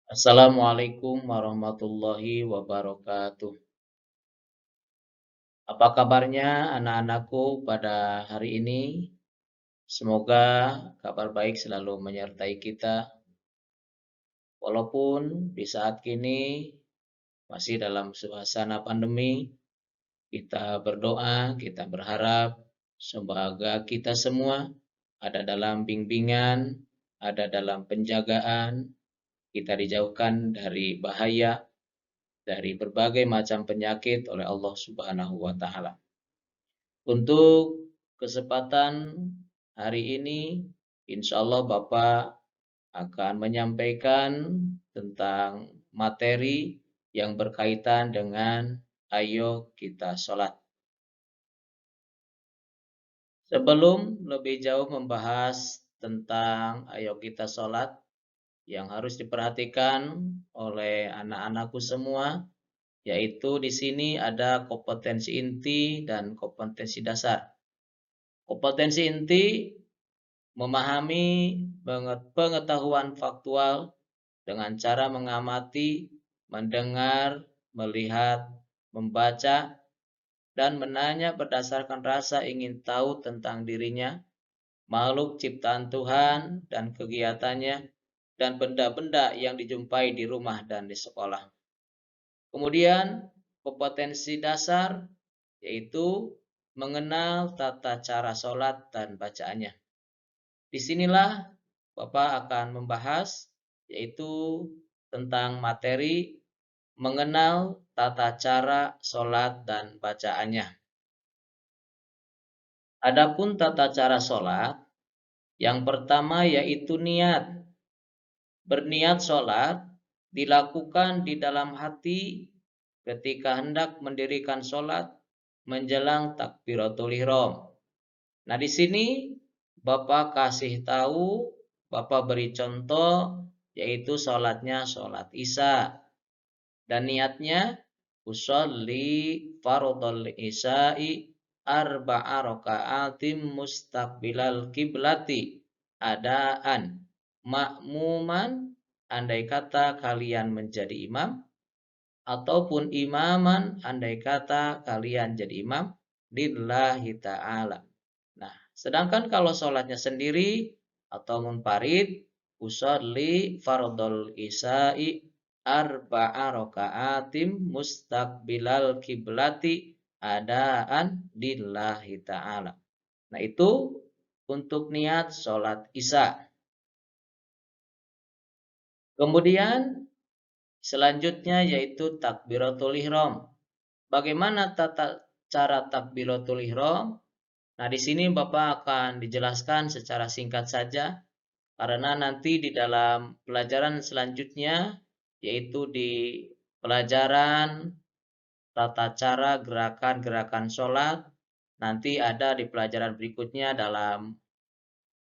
Assalamualaikum warahmatullahi wabarakatuh. Apa kabarnya anak-anakku pada hari ini? Semoga kabar baik selalu menyertai kita, walaupun di saat kini masih dalam suasana pandemi. Kita berdoa, kita berharap semoga kita semua ada dalam bimbingan, ada dalam penjagaan, kita dijauhkan dari bahaya, dari berbagai macam penyakit oleh Allah Subhanahu wa Ta'ala. Untuk kesempatan hari ini, insya Allah Bapak akan menyampaikan tentang materi yang berkaitan dengan ayo kita sholat. Sebelum lebih jauh membahas tentang ayo kita sholat, yang harus diperhatikan oleh anak-anakku semua, yaitu di sini ada kompetensi inti dan kompetensi dasar. Kompetensi inti memahami pengetahuan faktual dengan cara mengamati, mendengar, melihat, membaca, dan menanya berdasarkan rasa ingin tahu tentang dirinya, makhluk ciptaan Tuhan dan kegiatannya, dan benda-benda yang dijumpai di rumah dan di sekolah. Kemudian kompetensi dasar yaitu mengenal tata cara sholat dan bacaannya. Disinilah Bapak akan membahas yaitu tentang materi mengenal tata cara sholat dan bacaannya. Adapun tata cara sholat, yang pertama yaitu niat. Berniat sholat dilakukan di dalam hati ketika hendak mendirikan sholat menjelang takbiratul ihram. Nah, di sini Bapak kasih tahu, Bapak beri contoh, yaitu sholatnya sholat Isya. Dan niatnya, usolli fardhal isya'i arba'a raka'atim mustaqbilal kiblati adaan makmuman, andai kata kalian menjadi imam, ataupun imaman, andai kata kalian jadi imam, lillahi ta'ala. Nah, sedangkan kalau sholatnya sendiri atau munfarid, usolli fardhol isya'i arba'a raka'atim mustaqbilal kiblati adaan lillahi ta'ala. Nah, itu untuk niat sholat isya. Kemudian selanjutnya yaitu takbiratul ihram. Bagaimana tata cara takbiratul ihram? Nah, di sini Bapak akan dijelaskan secara singkat saja karena nanti di dalam pelajaran selanjutnya yaitu di pelajaran tata cara gerakan-gerakan sholat, nanti ada di pelajaran berikutnya dalam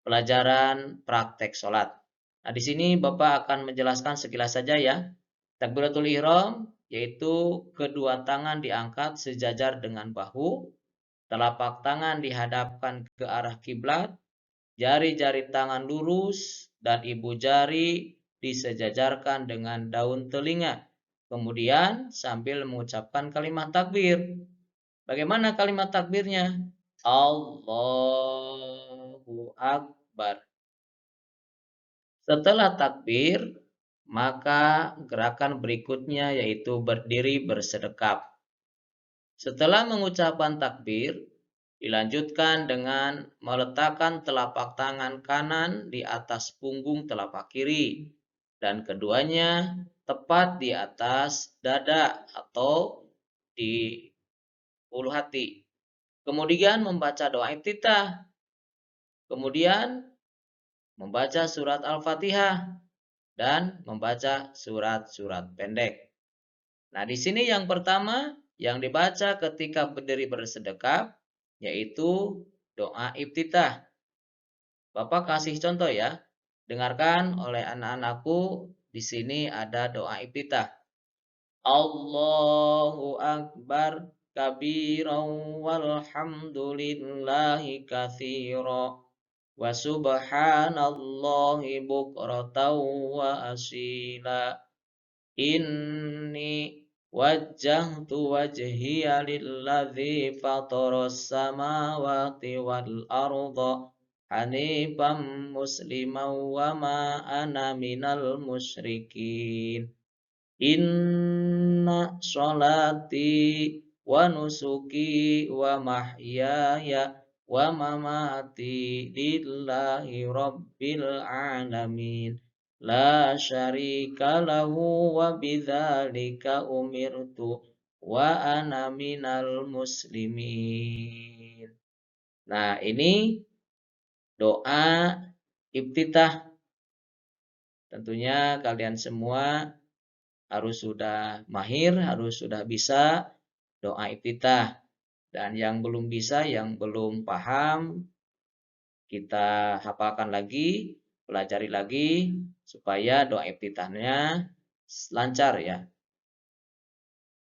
pelajaran praktek sholat. Nah, di sini Bapak akan menjelaskan sekilas saja ya. Takbiratul ihram yaitu kedua tangan diangkat sejajar dengan bahu, telapak tangan dihadapkan ke arah kiblat, jari-jari tangan lurus dan ibu jari disejajarkan dengan daun telinga. Kemudian sambil mengucapkan kalimat takbir. Bagaimana kalimat takbirnya? Allahu Akbar. Setelah takbir, maka gerakan berikutnya yaitu berdiri bersedekap. Setelah mengucapkan takbir, dilanjutkan dengan meletakkan telapak tangan kanan di atas punggung telapak kiri dan keduanya tepat di atas dada atau di ulu hati. Kemudian membaca doa iftitah. Kemudian membaca surat Al-Fatihah dan membaca surat-surat pendek. Nah, di sini yang pertama yang dibaca ketika berdiri bersedekap yaitu doa iftitah. Bapak kasih contoh ya. Dengarkan oleh anak-anakku, di sini ada doa iftitah. Allahu Akbar kabiran walhamdulillahi katsira wa subhanallahi bukratan wa asila. Inni wajjahtu wajhiya lilladzi fataras samawati wal arda hanifan musliman wa ma ana minal musyrikin. Inna sholati wa nusuki wa mahyaya wa mamati lillahi rabbil alamin. La syarika lahu wa bidzalika umirtu wa ana minal muslimin. Nah, ini doa iftitah. Tentunya kalian semua harus sudah mahir, harus sudah bisa doa iftitah. Dan yang belum bisa, yang belum paham, kita hafalkan lagi, pelajari lagi, supaya doa iftitahnya lancar ya.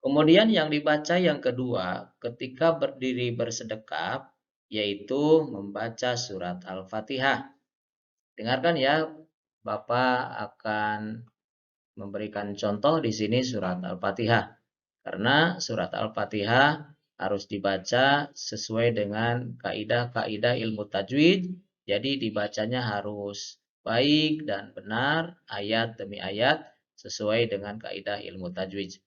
Kemudian yang dibaca yang kedua, ketika berdiri bersedekap, yaitu membaca surat Al-Fatihah. Dengarkan ya, Bapak akan memberikan contoh di sini surat Al-Fatihah. Karena surat Al-Fatihah harus dibaca sesuai dengan kaidah-kaidah ilmu tajwid. Jadi dibacanya harus baik dan benar, ayat demi ayat, sesuai dengan kaidah ilmu tajwid.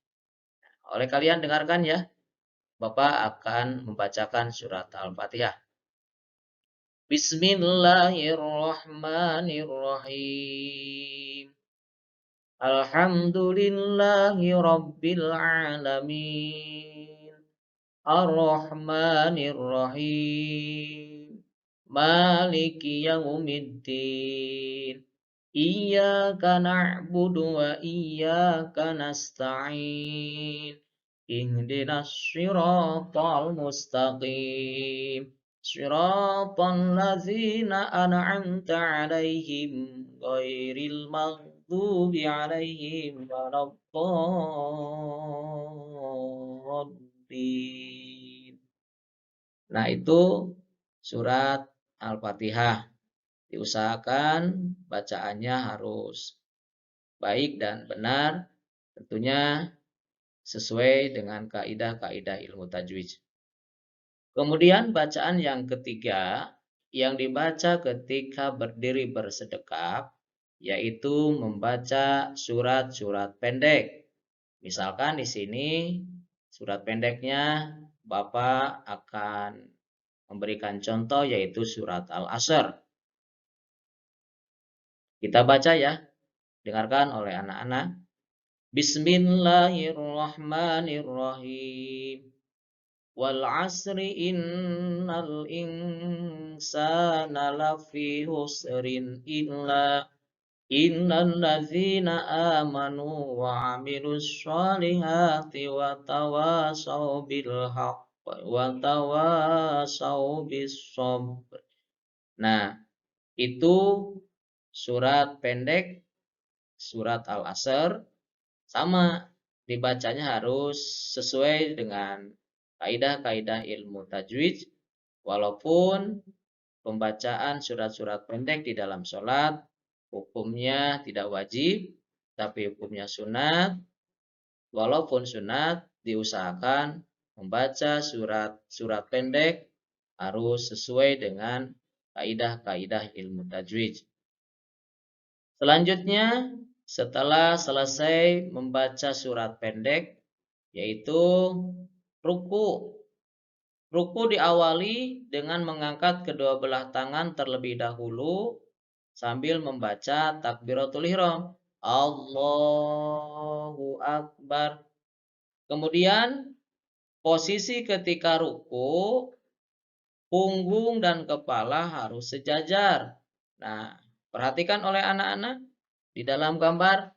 Oleh kalian dengarkan ya, Bapak akan membacakan surat Al-Fatihah. Bismillahirrahmanirrahim. Alhamdulillahi Rabbil Alamin. Ar-Rahmanir Rahim. Maliki Yaumiddin. Iyyaka na'budu wa iyyaka nasta'in. Ihdinas siratal mustaqim. Siratal ladzina an'amta 'alaihim ghairil maghdubi 'alaihim waladdallin. Nah, itu surat Al-Fatihah. Diusahakan bacaannya harus baik dan benar, tentunya sesuai dengan kaidah-kaidah ilmu tajwid. Kemudian bacaan yang ketiga yang dibaca ketika berdiri bersedekap, yaitu membaca surat-surat pendek. Misalkan di sini surat pendeknya Bapak akan memberikan contoh yaitu surat Al-Asr. Kita baca ya, dengarkan oleh anak-anak. Bismillahirrahmanirrahim. Wal asri innal insana lafi husrin innal ladzina amanu wa amilus sholihati wa tawasaw bil haqq wa tawasaw bis sabr. Nah, itu surat pendek surat Al-Asr, sama dibacanya harus sesuai dengan kaidah-kaidah ilmu tajwid, walaupun pembacaan surat-surat pendek di dalam sholat hukumnya tidak wajib, tapi hukumnya sunat. Walaupun sunat, diusahakan membaca surat-surat pendek harus sesuai dengan kaidah-kaidah ilmu tajwid. Selanjutnya, setelah selesai membaca surat pendek, yaitu ruku. Ruku diawali dengan mengangkat kedua belah tangan terlebih dahulu sambil membaca takbiratul ihram. Allahu Akbar. Kemudian posisi ketika ruku, punggung dan kepala harus sejajar. Nah, perhatikan oleh anak-anak, di dalam gambar,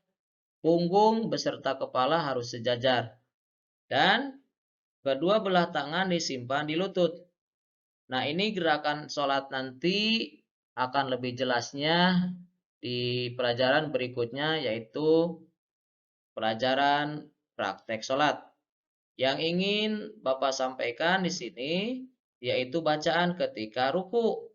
punggung beserta kepala harus sejajar. Dan kedua belah tangan disimpan di lutut. Nah, ini gerakan sholat nanti akan lebih jelasnya di pelajaran berikutnya, yaitu pelajaran praktek sholat. Yang ingin Bapak sampaikan di sini, yaitu bacaan ketika ruku.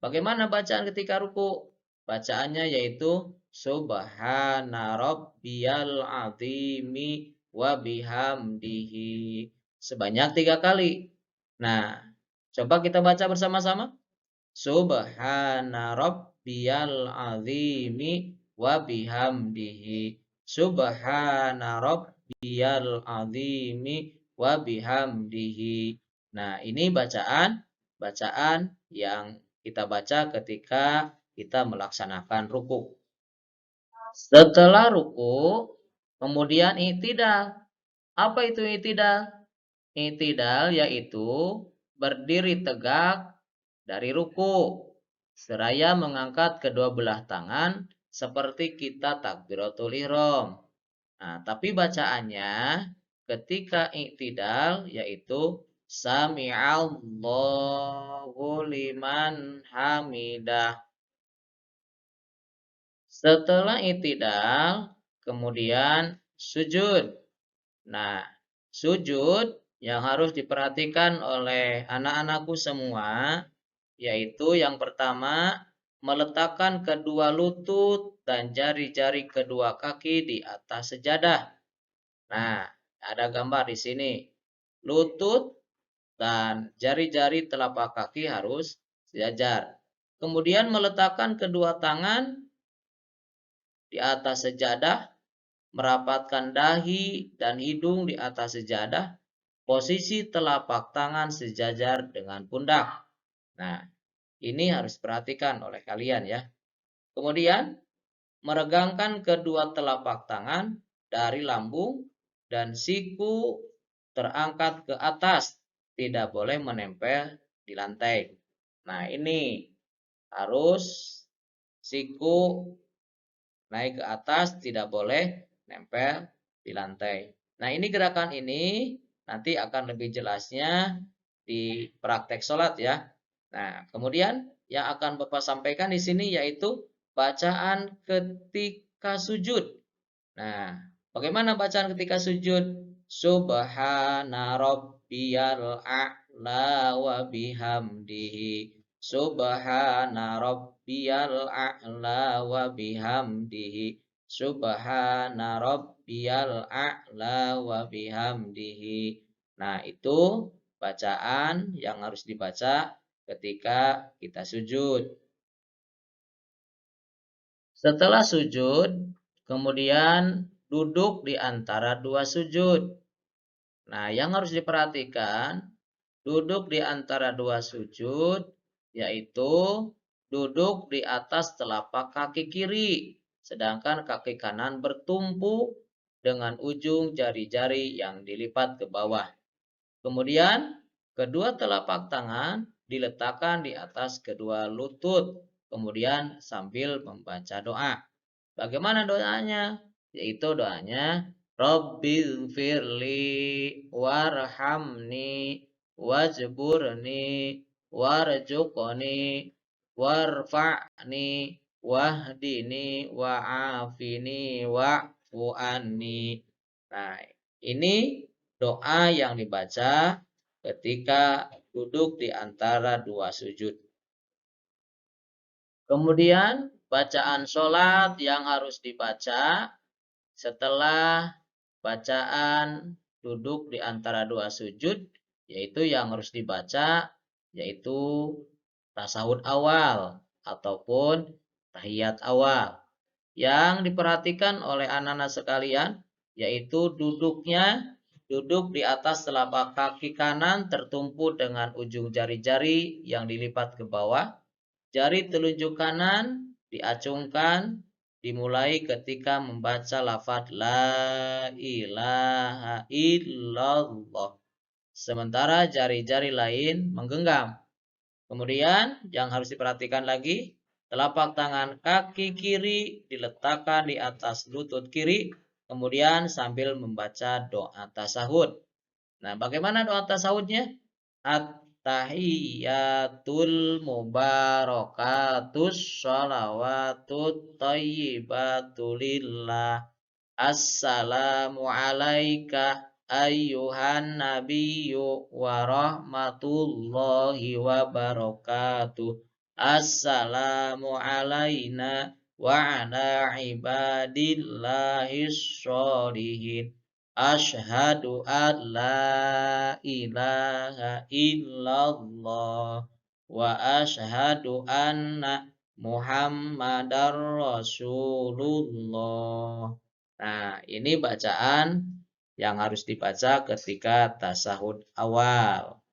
Bagaimana bacaan ketika ruku? Bacaannya yaitu subhana rabbiyal azimi wa bihamdihi. Sebanyak 3 kali. Nah, coba kita baca bersama-sama. Subhana rabbiyal azimi wa bihamdihi. Subhana rabbiyal azimi wa bihamdihi. Nah, ini bacaan yang kita baca ketika kita melaksanakan ruku. Setelah ruku, kemudian i'tidal. Apa itu i'tidal? I'tidal yaitu berdiri tegak dari ruku, seraya mengangkat kedua belah tangan seperti kita takbiratul ihram. Nah, tapi bacaannya ketika i'tidal yaitu sami'allahu liman hamidah. Setelah i'tidal, kemudian sujud. Nah, sujud yang harus diperhatikan oleh anak-anakku semua, yaitu yang pertama, meletakkan kedua lutut dan jari-jari kedua kaki di atas sejadah. Nah, ada gambar di sini. Lutut dan jari-jari telapak kaki harus sejajar. Kemudian meletakkan kedua tangan di atas sejadah, merapatkan dahi dan hidung di atas sejadah, posisi telapak tangan sejajar dengan pundak. Nah, ini harus diperhatikan oleh kalian ya. Kemudian, meregangkan kedua telapak tangan dari lambung dan siku terangkat ke atas, tidak boleh menempel di lantai. Nah, ini harus siku naik ke atas, tidak boleh nempel di lantai. Nah, ini gerakan ini nanti akan lebih jelasnya di praktek sholat ya. Nah, kemudian yang akan Bapak sampaikan di sini yaitu bacaan ketika sujud. Nah, bagaimana bacaan ketika sujud? Subhana rabbiyal a'la wa bihamdihi. Subhana rabbiyal a'la wa bihamdihi. Subhana rabbiyal a'la wa bihamdihi. Nah, itu bacaan yang harus dibaca ketika kita sujud. Setelah sujud, kemudian duduk di antara dua sujud. Nah, yang harus diperhatikan, duduk di antara dua sujud, yaitu duduk di atas telapak kaki kiri, sedangkan kaki kanan bertumpu dengan ujung jari-jari yang dilipat ke bawah. Kemudian, kedua telapak tangan diletakkan di atas kedua lutut, kemudian sambil membaca doa. Bagaimana doanya? Yaitu doanya Rabbighfirli warhamni wajburni warzuqni warfa'ni wahdini wa'afini wa'fu anni. Nah, ini doa yang dibaca ketika duduk di antara dua sujud. Kemudian bacaan sholat yang harus dibaca setelah bacaan duduk di antara dua sujud, yaitu yang harus dibaca yaitu tasawuf awal ataupun tahiyat awal. Yang diperhatikan oleh anak-anak sekalian yaitu duduk di atas telapak kaki kanan tertumpu dengan ujung jari-jari yang dilipat ke bawah. Jari telunjuk kanan diacungkan dimulai ketika membaca lafaz la ilaha illallah. Sementara jari-jari lain menggenggam. Kemudian yang harus diperhatikan lagi, telapak tangan kaki kiri diletakkan di atas lutut kiri, kemudian sambil membaca doa tasahud. Nah, bagaimana doa tasawufnya? At-tahiyyatul mubarakatus sholawatut thayyibatu lillah. Assalamu alaika ayyuhan nabiyyu wa rahmatullahi wa barakatuh. Assalamu alaina wa ala ibadillahis sholihin. Asyhadu an la ilaha illallah wa asyhadu anna Muhammadar Rasulullah. Nah, ini bacaan yang harus dibaca ketika tasahud awal.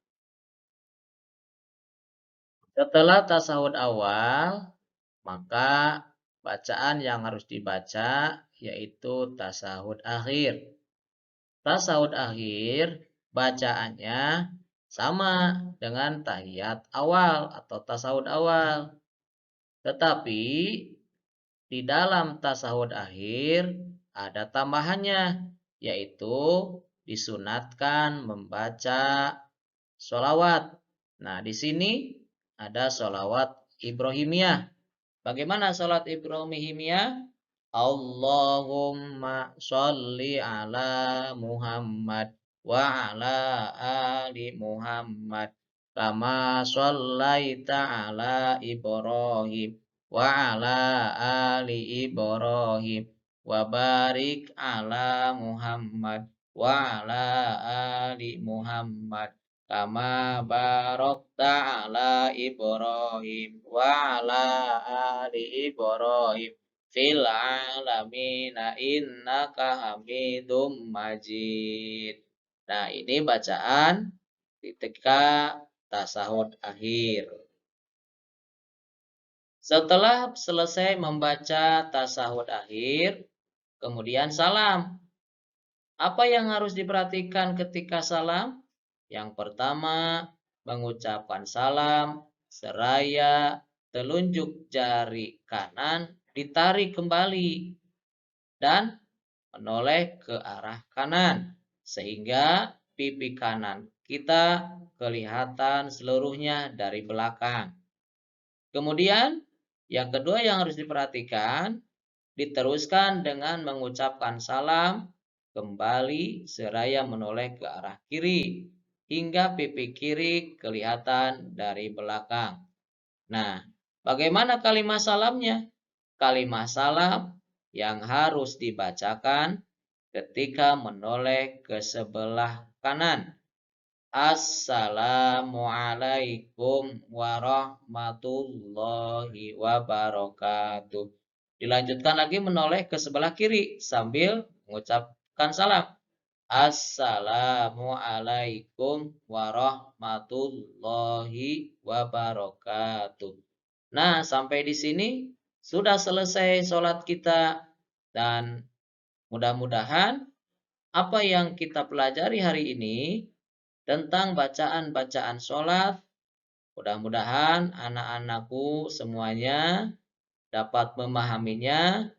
Setelah tasahud awal, maka bacaan yang harus dibaca yaitu tasahud akhir. Tasahud akhir bacaannya sama dengan tahiyat awal atau tasahud awal. Tetapi di dalam tasahud akhir ada tambahannya, yaitu disunatkan membaca sholawat. Nah, di sini ada sholawat Ibrahimiyah. Bagaimana sholat Ibrahimiyah? Allahumma sholli ala Muhammad wa ala ali Muhammad kama shollaita ala Ibrahim wa ala ali Ibrahim wa barik ala Muhammad wa ala ali Muhammad kama barokta ala Ibrahim wa ala ali Ibrahim fil alamina innaka hamidum majid. Nah, ini bacaan ketika tasahud akhir. Setelah selesai membaca tasahud akhir, kemudian salam. Apa yang harus diperhatikan ketika salam? Yang pertama, mengucapkan salam seraya telunjuk jari kanan ditarik kembali dan menoleh ke arah kanan sehingga pipi kanan kita kelihatan seluruhnya dari belakang. Kemudian yang kedua yang harus diperhatikan, diteruskan dengan mengucapkan salam kembali seraya menoleh ke arah kiri hingga pipi kiri kelihatan dari belakang. Nah, bagaimana kalimat salamnya? Kalimat salam yang harus dibacakan ketika menoleh ke sebelah kanan. Assalamualaikum warahmatullahi wabarakatuh. Dilanjutkan lagi menoleh ke sebelah kiri sambil mengucapkan salam. Assalamualaikum warahmatullahi wabarakatuh. Nah, sampai di sini sudah selesai sholat kita. Dan mudah-mudahan apa yang kita pelajari hari ini tentang bacaan-bacaan sholat, mudah-mudahan anak-anakku semuanya dapat memahaminya,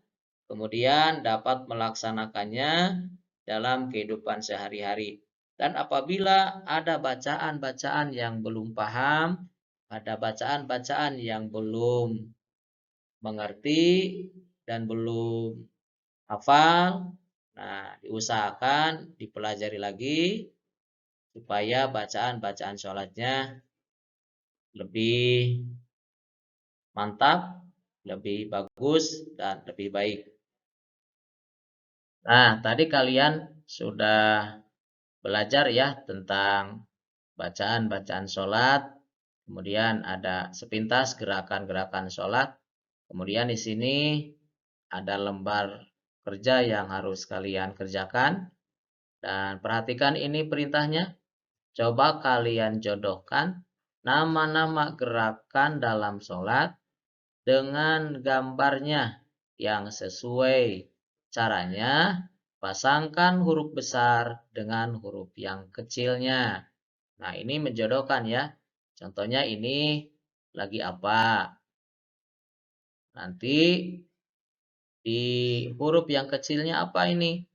kemudian dapat melaksanakannya dalam kehidupan sehari-hari. Dan apabila ada bacaan-bacaan yang belum paham, ada bacaan-bacaan yang belum mengerti dan belum hafal, nah diusahakan dipelajari lagi supaya bacaan-bacaan sholatnya lebih mantap, lebih bagus, dan lebih baik. Nah, tadi kalian sudah belajar ya tentang bacaan-bacaan sholat, kemudian ada sepintas gerakan-gerakan sholat, kemudian di sini ada lembar kerja yang harus kalian kerjakan, dan perhatikan ini perintahnya. Coba kalian jodohkan nama-nama gerakan dalam sholat dengan gambarnya yang sesuai. Caranya, pasangkan huruf besar dengan huruf yang kecilnya. Nah, ini menjodohkan ya. Contohnya ini lagi apa? Nanti di huruf yang kecilnya apa ini?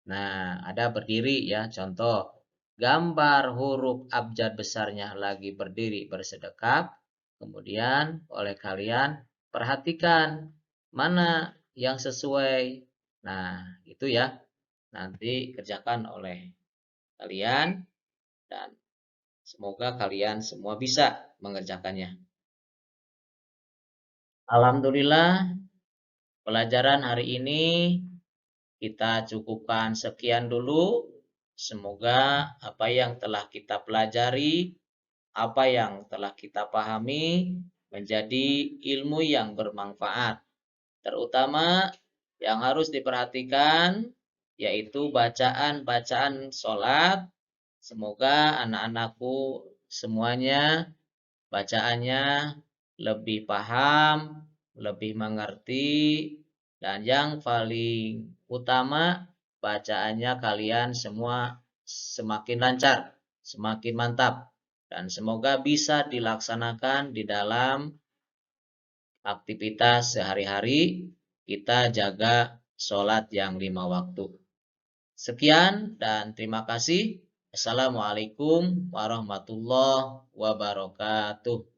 Nah, ada berdiri ya. Contoh, gambar huruf abjad besarnya lagi berdiri bersedekap. Kemudian oleh kalian perhatikan mana yang sesuai. Nah, itu ya. Nanti kerjakan oleh kalian dan semoga kalian semua bisa mengerjakannya. Alhamdulillah, pelajaran hari ini kita cukupkan sekian dulu. Semoga apa yang telah kita pelajari, apa yang telah kita pahami menjadi ilmu yang bermanfaat. Terutama yang harus diperhatikan yaitu bacaan-bacaan sholat. Semoga anak-anakku semuanya bacaannya lebih paham, lebih mengerti, dan yang paling utama bacaannya kalian semua semakin lancar, semakin mantap, dan semoga bisa dilaksanakan di dalam aktivitas sehari-hari. Kita jaga sholat yang 5 waktu. Sekian dan terima kasih. Assalamualaikum warahmatullahi wabarakatuh.